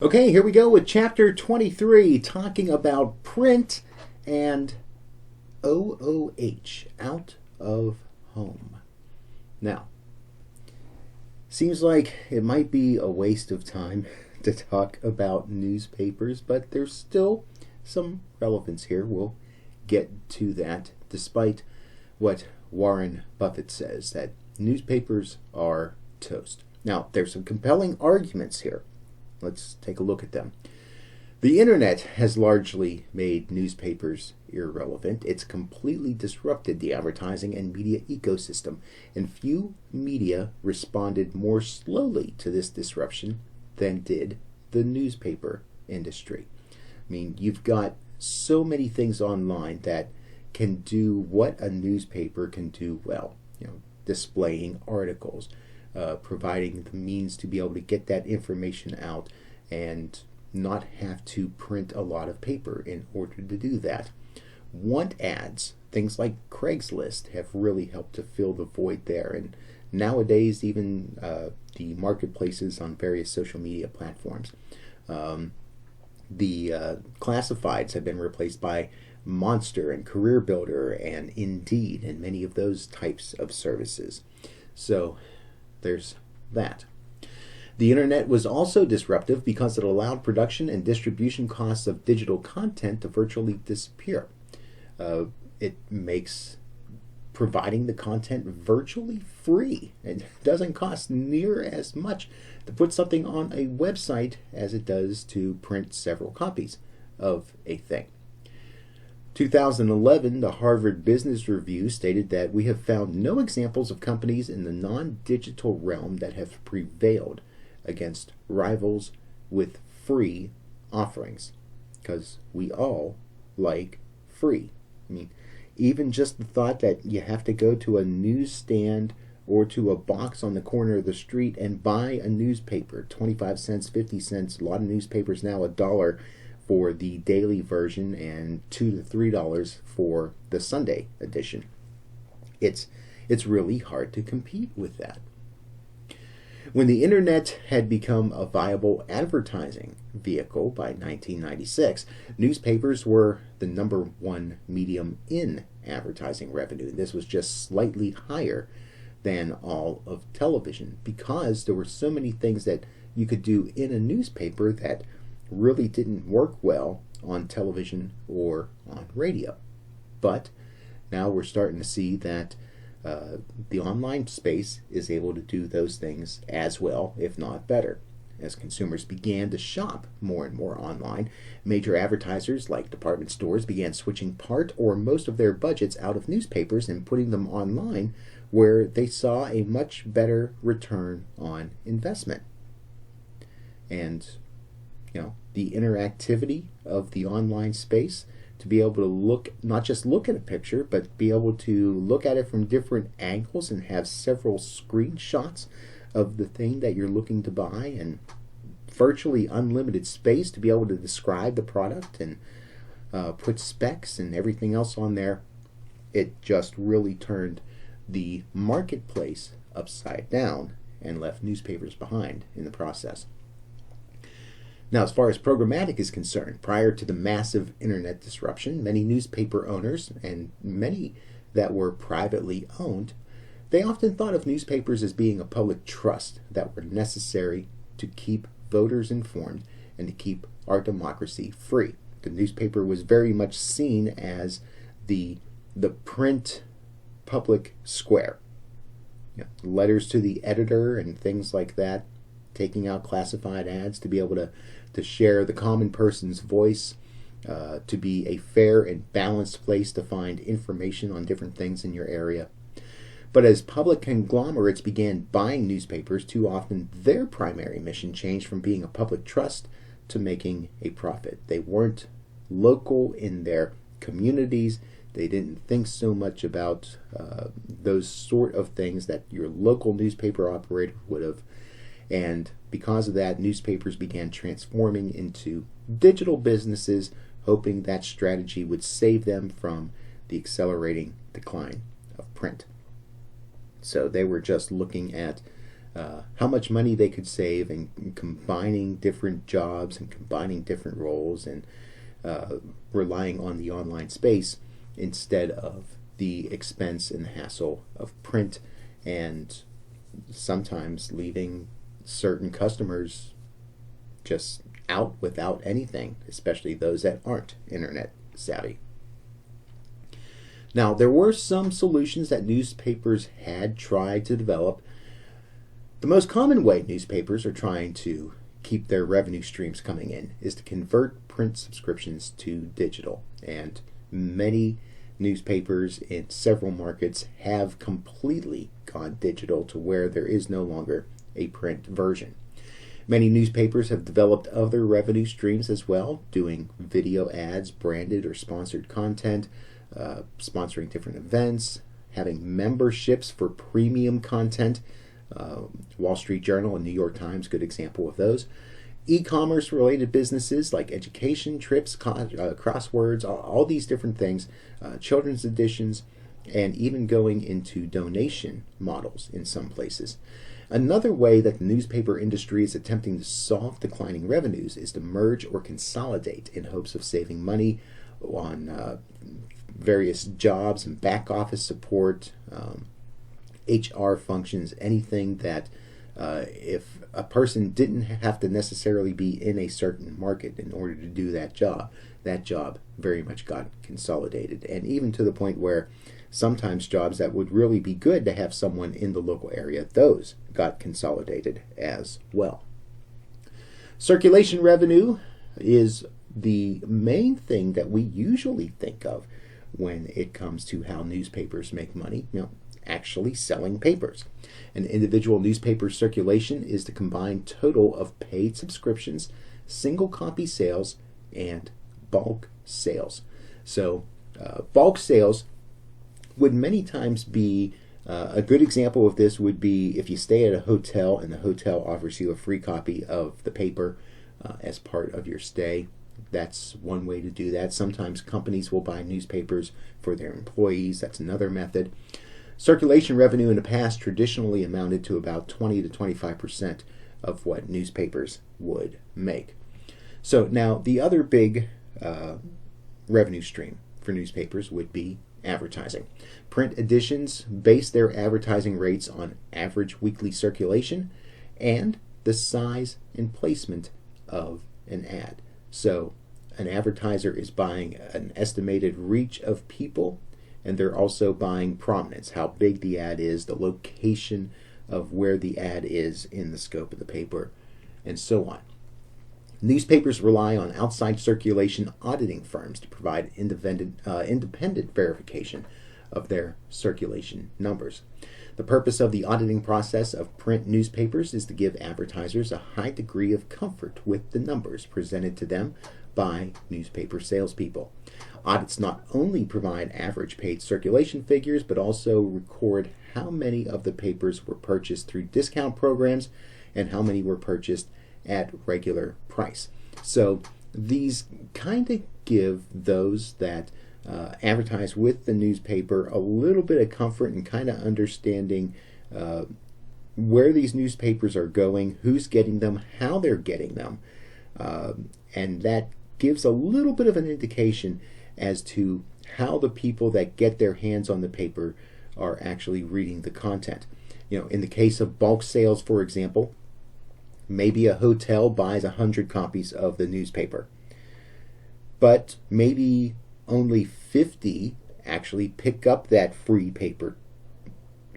Okay, here we go with chapter 23, talking about print and OOH, out of home. Now, seems like it might be a waste of time to talk about newspapers, but there's still some relevance here. We'll get to that, despite what Warren Buffett says, that newspapers are toast. Now, there's some compelling arguments here. Let's take a look at them. The internet has largely made newspapers irrelevant. It's completely disrupted the advertising and media ecosystem, and few media responded more slowly to this disruption than did the newspaper industry. I mean, you've got so many things online that can do what a newspaper can do well. Displaying articles, providing the means to be able to get that information out and not have to print a lot of paper in order to do that. Want ads, things like Craigslist, have really helped to fill the void there, and nowadays even the marketplaces on various social media platforms. The classifieds have been replaced by Monster and Career Builder and Indeed and many of those types of services. So there's that. The internet was also disruptive because it allowed production and distribution costs of digital content to virtually disappear. It makes providing the content virtually free. It doesn't cost near as much to put something on a website as it does to print several copies of a thing. 2011, the Harvard Business Review stated that we have found no examples of companies in the non-digital realm that have prevailed against rivals with free offerings, because we all like free. I mean, even just the thought that you have to go to a newsstand or to a box on the corner of the street and buy a newspaper, 25 cents, 50 cents, a lot of newspapers now $1 for the daily version and $2 to $3 for the Sunday edition. It's really hard to compete with that. When the internet had become a viable advertising vehicle by 1996, newspapers were the number one medium in advertising revenue. This was just slightly higher than all of television because there were so many things that you could do in a newspaper that really didn't work well on television or on radio. But now we're starting to see that the online space is able to do those things as well, if not better. As consumers began to shop more and more online, major advertisers like department stores began switching part or most of their budgets out of newspapers and putting them online, where they saw a much better return on investment. And the interactivity of the online space, to be able to look, not just look at a picture, but be able to look at it from different angles and have several screenshots of the thing that you're looking to buy, and virtually unlimited space to be able to describe the product and put specs and everything else on there. It just really turned the marketplace upside down and left newspapers behind in the process. Now, as far as programmatic is concerned, prior to the massive internet disruption, many newspaper owners, and many that were privately owned, they often thought of newspapers as being a public trust that were necessary to keep voters informed and to keep our democracy free. The newspaper was very much seen as the print public square. Letters to the editor and things like that, taking out classified ads to be able to share the common person's voice, to be a fair and balanced place to find information on different things in your area. But as public conglomerates began buying newspapers, too often their primary mission changed from being a public trust to making a profit. They weren't local in their communities. They didn't think so much about those sort of things that your local newspaper operator would have. And because of that, newspapers began transforming into digital businesses, hoping that strategy would save them from the accelerating decline of print. So they were just looking at how much money they could save in combining different jobs and combining different roles and relying on the online space instead of the expense and the hassle of print, and sometimes leaving certain customers just out without anything, especially those that aren't internet savvy. Now, there were some solutions that newspapers had tried to develop. The most common way newspapers are trying to keep their revenue streams coming in is to convert print subscriptions to digital, and many newspapers in several markets have completely gone digital to where there is no longer a print version. Many newspapers have developed other revenue streams as well, doing video ads, branded or sponsored content, sponsoring different events, having memberships for premium content. Wall Street Journal and New York Times, good example of those. E-commerce related businesses like education, trips, crosswords, all these different things, children's editions, and even going into donation models in some places. Another way that the newspaper industry is attempting to solve declining revenues is to merge or consolidate in hopes of saving money on various jobs and back office support, HR functions, anything that if a person didn't have to necessarily be in a certain market in order to do that job very much got consolidated. And even to the point where sometimes jobs that would really be good to have someone in the local area, those got consolidated as well. Circulation revenue is the main thing that we usually think of when it comes to how newspapers make money. Actually selling papers. An individual newspaper circulation is the combined total of paid subscriptions, single copy sales, and bulk sales. So bulk sales would many times be a good example of this would be if you stay at a hotel and the hotel offers you a free copy of the paper as part of your stay. That's one way to do that. Sometimes companies will buy newspapers for their employees. That's another method. Circulation revenue in the past traditionally amounted to about 20 to 25% of what newspapers would make. So now the other big revenue stream for newspapers would be advertising. Print editions base their advertising rates on average weekly circulation and the size and placement of an ad. So an advertiser is buying an estimated reach of people, and they're also buying prominence, how big the ad is, the location of where the ad is in the scope of the paper, and so on. Newspapers rely on outside circulation auditing firms to provide independent verification of their circulation numbers. The purpose of the auditing process of print newspapers is to give advertisers a high degree of comfort with the numbers presented to them by newspaper salespeople. Audits not only provide average paid circulation figures, but also record how many of the papers were purchased through discount programs and how many were purchased at regular price. So these kind of give those that advertise with the newspaper a little bit of comfort and kind of understanding where these newspapers are going, who's getting them, how they're getting them, and that gives a little bit of an indication as to how the people that get their hands on the paper are actually reading the content. In the case of bulk sales, for example, maybe a hotel buys 100 copies of the newspaper, but maybe only 50 actually pick up that free paper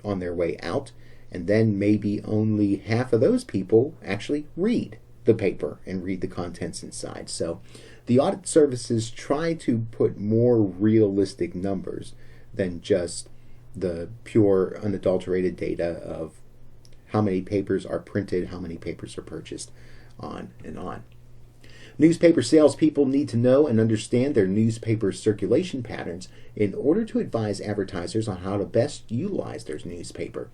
on their way out, and then maybe only half of those people actually read the paper and read the contents inside. So the audit services try to put more realistic numbers than just the pure unadulterated data of how many papers are printed, how many papers are purchased, on and on. Newspaper salespeople need to know and understand their newspaper circulation patterns in order to advise advertisers on how to best utilize their newspaper.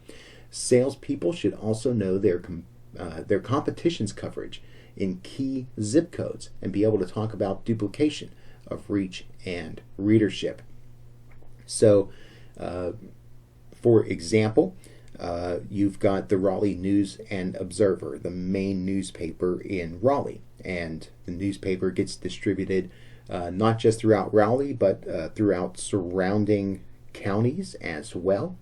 Salespeople should also know their competition's coverage in key zip codes and be able to talk about duplication of reach and readership. So, for example, you've got the Raleigh News and Observer, the main newspaper in Raleigh. And the newspaper gets distributed not just throughout Raleigh, but throughout surrounding counties as well.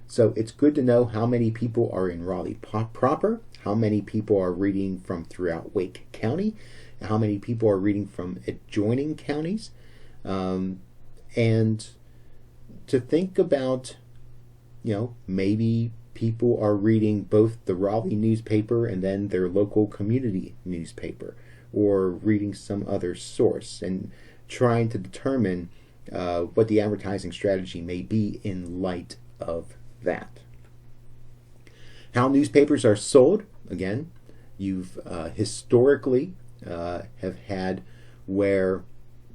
So it's good to know how many people are in Raleigh proper, how many people are reading from throughout Wake County, how many people are reading from adjoining counties, and to think about, maybe people are reading both the Raleigh newspaper and then their local community newspaper, or reading some other source, and trying to determine what the advertising strategy may be in light of that. How newspapers are sold, again, you've historically have had where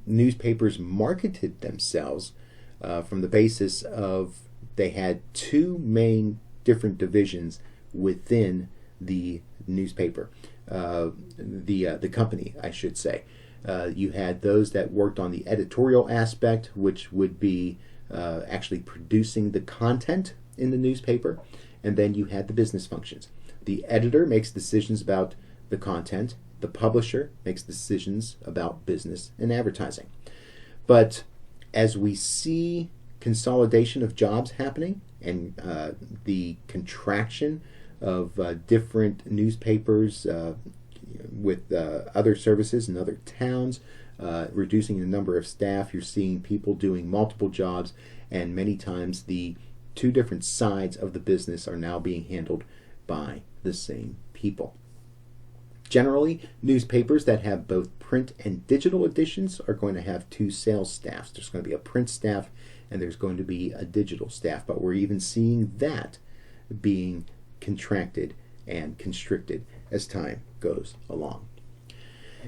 newspapers marketed themselves from the basis of they had two main different divisions within the newspaper, the company, I should say. You had those that worked on the editorial aspect, which would be actually producing the content in the newspaper, and then you had the business functions. The editor makes decisions about the content, the publisher makes decisions about business and advertising. But as we see consolidation of jobs happening and the contraction of different newspapers with other services in other towns, reducing the number of staff, you're seeing people doing multiple jobs, and many times the two different sides of the business are now being handled by the same people. Generally, newspapers that have both print and digital editions are going to have two sales staffs. There's going to be a print staff and there's going to be a digital staff, but we're even seeing that being contracted and constricted as time goes along.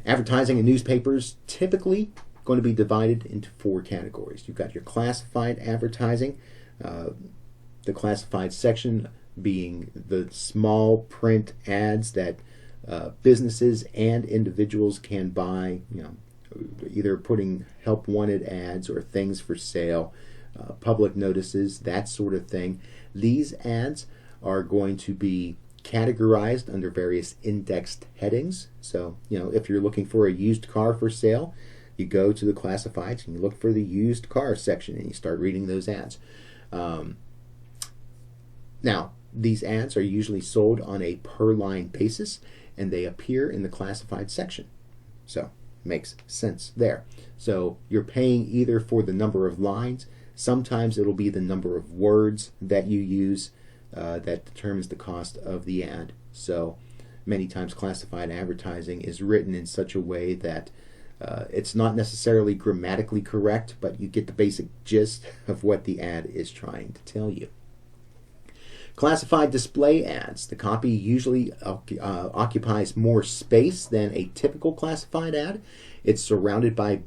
Advertising in newspapers typically going to be divided into four categories. You've got your classified advertising, the classified section being the small print ads that businesses and individuals can buy, either putting help wanted ads or things for sale, public notices, that sort of thing. These ads are going to be categorized under various indexed headings. So, if you're looking for a used car for sale, you go to the classifieds and you look for the used car section and you start reading those ads. Now, these ads are usually sold on a per line basis and they appear in the classified section. So, makes sense there. So, you're paying either for the number of lines, sometimes it'll be the number of words that you use that determines the cost of the ad. So, many times classified advertising is written in such a way that it's not necessarily grammatically correct, but you get the basic gist of what the ad is trying to tell you. Classified display ads. The copy usually occupies more space than a typical classified ad. It's surrounded by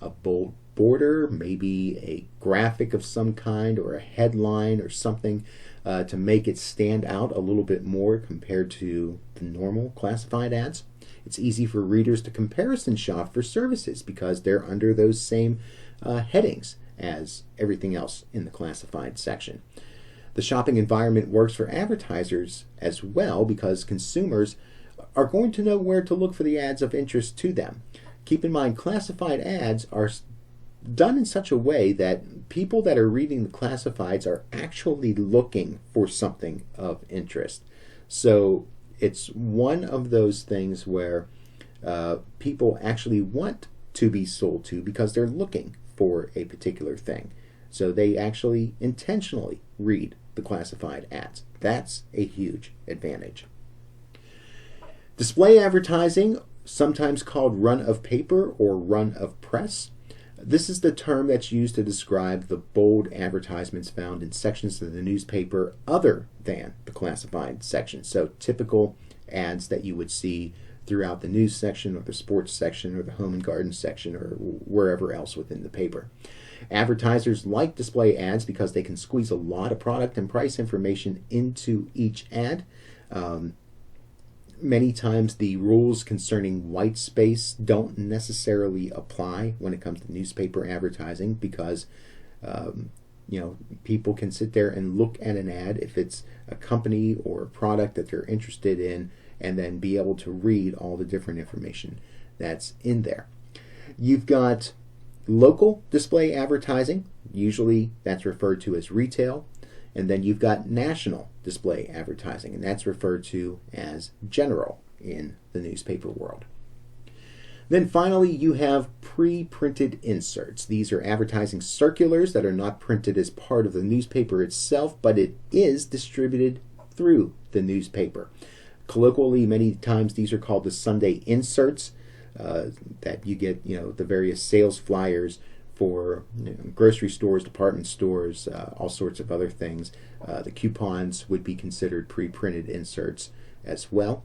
a bold border, maybe a graphic of some kind or a headline or something to make it stand out a little bit more compared to the normal classified ads. It's easy for readers to comparison shop for services because they're under those same headings as everything else in the classified section. The shopping environment works for advertisers as well because consumers are going to know where to look for the ads of interest to them. Keep in mind, classified ads are done in such a way that people that are reading the classifieds are actually looking for something of interest. So it's one of those things where people actually want to be sold to because they're looking for a particular thing. So they actually intentionally read the classified ads. That's a huge advantage. Display advertising, sometimes called run of paper or run of press. This is the term that's used to describe the bold advertisements found in sections of the newspaper other than the classified section. So typical ads that you would see throughout the news section or the sports section or the home and garden section or wherever else within the paper. Advertisers like display ads because they can squeeze a lot of product and price information into each ad. Many times the rules concerning white space don't necessarily apply when it comes to newspaper advertising because people can sit there and look at an ad if it's a company or a product that they're interested in, and then be able to read all the different information that's in there. You've got local display advertising. Usually that's referred to as retail. And then you've got national display advertising, and that's referred to as general in the newspaper world. Then finally, you have pre-printed inserts. These are advertising circulars that are not printed as part of the newspaper itself, but it is distributed through the newspaper. Colloquially, many times these are called the Sunday inserts, that you get, the various sales flyers for grocery stores, department stores, all sorts of other things. The coupons would be considered pre-printed inserts as well.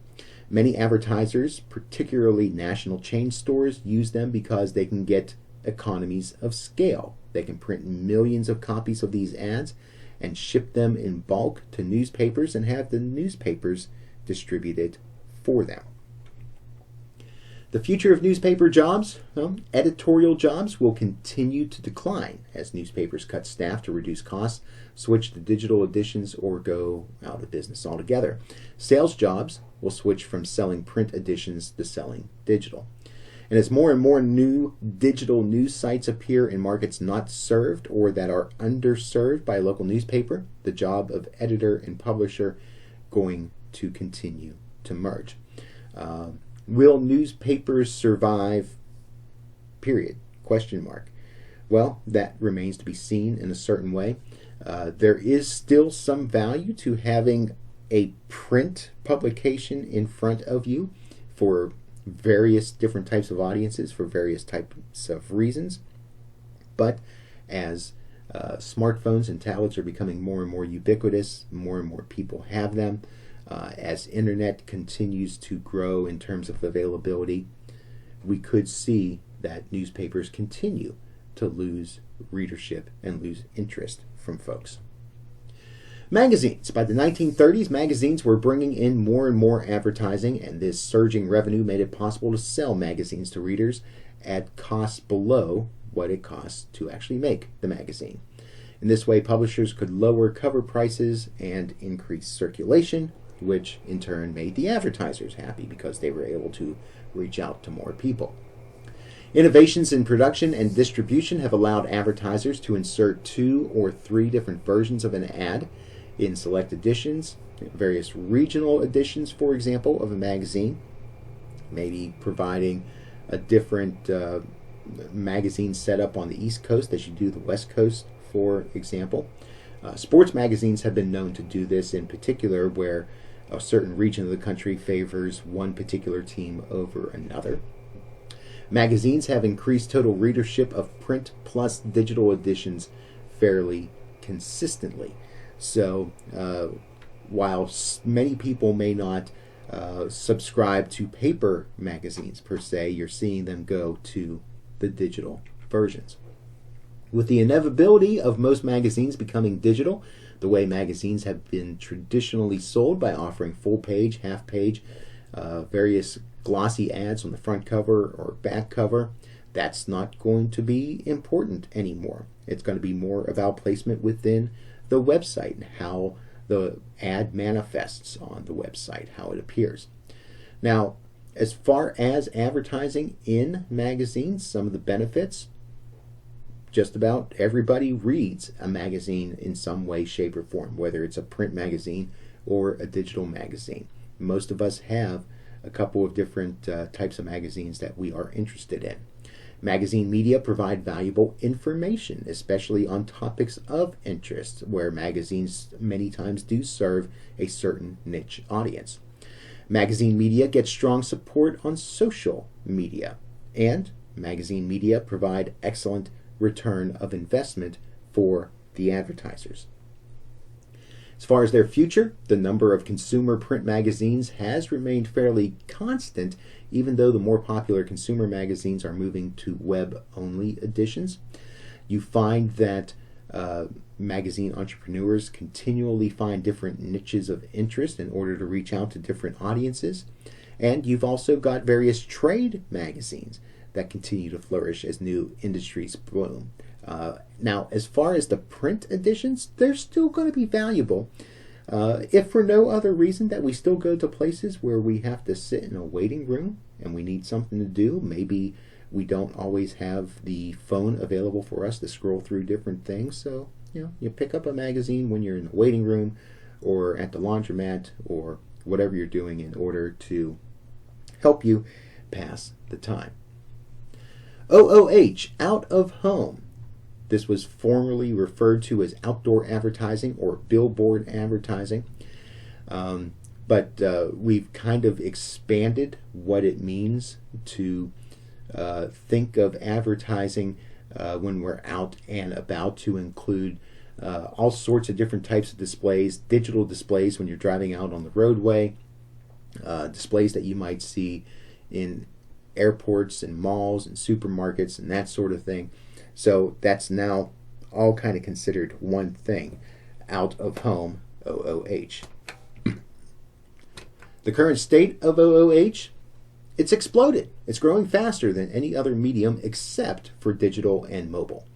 Many advertisers, particularly national chain stores, use them because they can get economies of scale. They can print millions of copies of these ads and ship them in bulk to newspapers and have the newspapers distribute it for them. The future of newspaper jobs, editorial jobs, will continue to decline as newspapers cut staff to reduce costs, switch to digital editions, or go out of business altogether. Sales jobs will switch from selling print editions to selling digital. And as more and more new digital news sites appear in markets not served or that are underserved by a local newspaper, the job of editor and publisher going to continue to merge. Will newspapers survive? Period. Question mark. Well, that remains to be seen in a certain way. There is still some value to having a print publication in front of you for various different types of audiences, for various types of reasons. But as smartphones and tablets are becoming more and more ubiquitous, more and more people have them, as internet continues to grow in terms of availability, we could see that newspapers continue to lose readership and lose interest from folks. Magazines. By the 1930s, magazines were bringing in more and more advertising, and this surging revenue made it possible to sell magazines to readers at costs below what it costs to actually make the magazine. In this way, publishers could lower cover prices and increase circulation, which in turn made the advertisers happy because they were able to reach out to more people. Innovations in production and distribution have allowed advertisers to insert 2 or 3 different versions of an ad in select editions, various regional editions, for example, of a magazine, maybe providing a different magazine setup on the East Coast as you do the West Coast, for example. Sports magazines have been known to do this in particular, where a certain region of the country favors one particular team over another. Magazines have increased total readership of print plus digital editions fairly consistently. So while many people may not subscribe to paper magazines per se, you're seeing them go to the digital versions. With the inevitability of most magazines becoming digital, the way magazines have been traditionally sold by offering full-page, half-page, various glossy ads on the front cover or back cover, that's not going to be important anymore. It's going to be more about placement within the website and how the ad manifests on the website, how it appears. Now, as far as advertising in magazines, some of the benefits, just about everybody reads a magazine in some way, shape, or form, whether it's a print magazine or a digital magazine. Most of us have a couple of different types of magazines that we are interested in. Magazine media provide valuable information, especially on topics of interest, where magazines many times do serve a certain niche audience. Magazine media gets strong support on social media, and magazine media provide excellent return of investment for the advertisers. As far as their future, the number of consumer print magazines has remained fairly constant, even though the more popular consumer magazines are moving to web-only editions. You find that magazine entrepreneurs continually find different niches of interest in order to reach out to different audiences. And you've also got various trade magazines that continue to flourish as new industries bloom. Now, as far as the print editions, they're still going to be valuable. If for no other reason that we still go to places where we have to sit in a waiting room and we need something to do. Maybe we don't always have the phone available for us to scroll through different things. So, you pick up a magazine when you're in the waiting room or at the laundromat or whatever you're doing in order to help you pass the time. OOH, out of home. This was formerly referred to as outdoor advertising or billboard advertising. But we've kind of expanded what it means to think of advertising when we're out and about to include all sorts of different types of displays, digital displays when you're driving out on the roadway, displays that you might see in airports and malls and supermarkets and that sort of thing. So that's now all kind of considered one thing, out of home, OOH. The current state of OOH, it's exploded. It's growing faster than any other medium except for digital and mobile.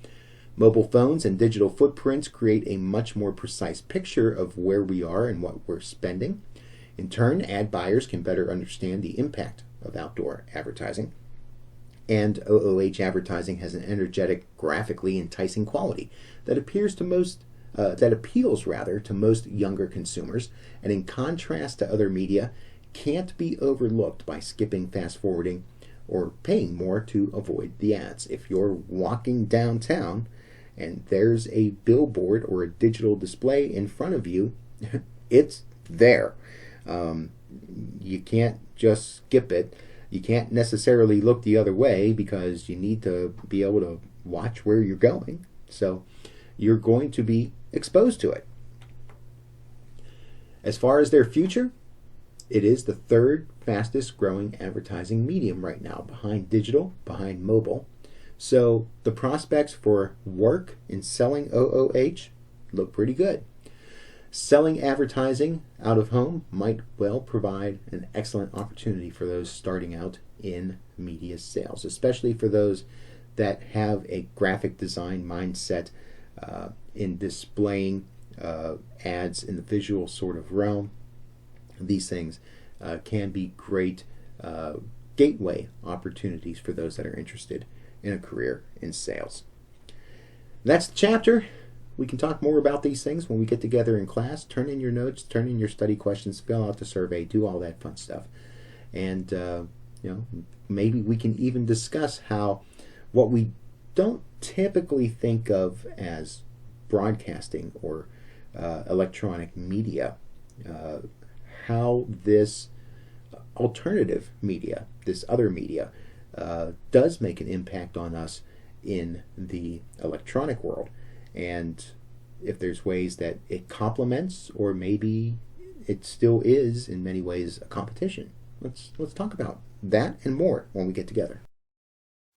Mobile phones and digital footprints create a much more precise picture of where we are and what we're spending. In turn, ad buyers can better understand the impact of outdoor advertising. And OOH advertising has an energetic, graphically enticing quality that appeals to most younger consumers, and in contrast to other media, can't be overlooked by skipping, fast forwarding, or paying more to avoid the ads. If you're walking downtown and there's a billboard or a digital display in front of you, it's there. You can't just skip it. You can't necessarily look the other way because you need to be able to watch where you're going. So you're going to be exposed to it. As far as their future, it is the third fastest growing advertising medium right now, behind digital, behind mobile. So the prospects for work in selling OOH look pretty good. Selling advertising out of home might well provide an excellent opportunity for those starting out in media sales, especially for those that have a graphic design mindset in displaying ads in the visual sort of realm. These things can be great gateway opportunities for those that are interested in a career in sales. That's the chapter. We can talk more about these things when we get together in class. Turn in your notes, turn in your study questions, fill out the survey, do all that fun stuff. And, maybe we can even discuss how what we don't typically think of as broadcasting or electronic media, how this alternative media, this other media, does make an impact on us in the electronic world. And if there's ways that it complements, or maybe it still is in many ways a competition. Let's talk about that and more when we get together.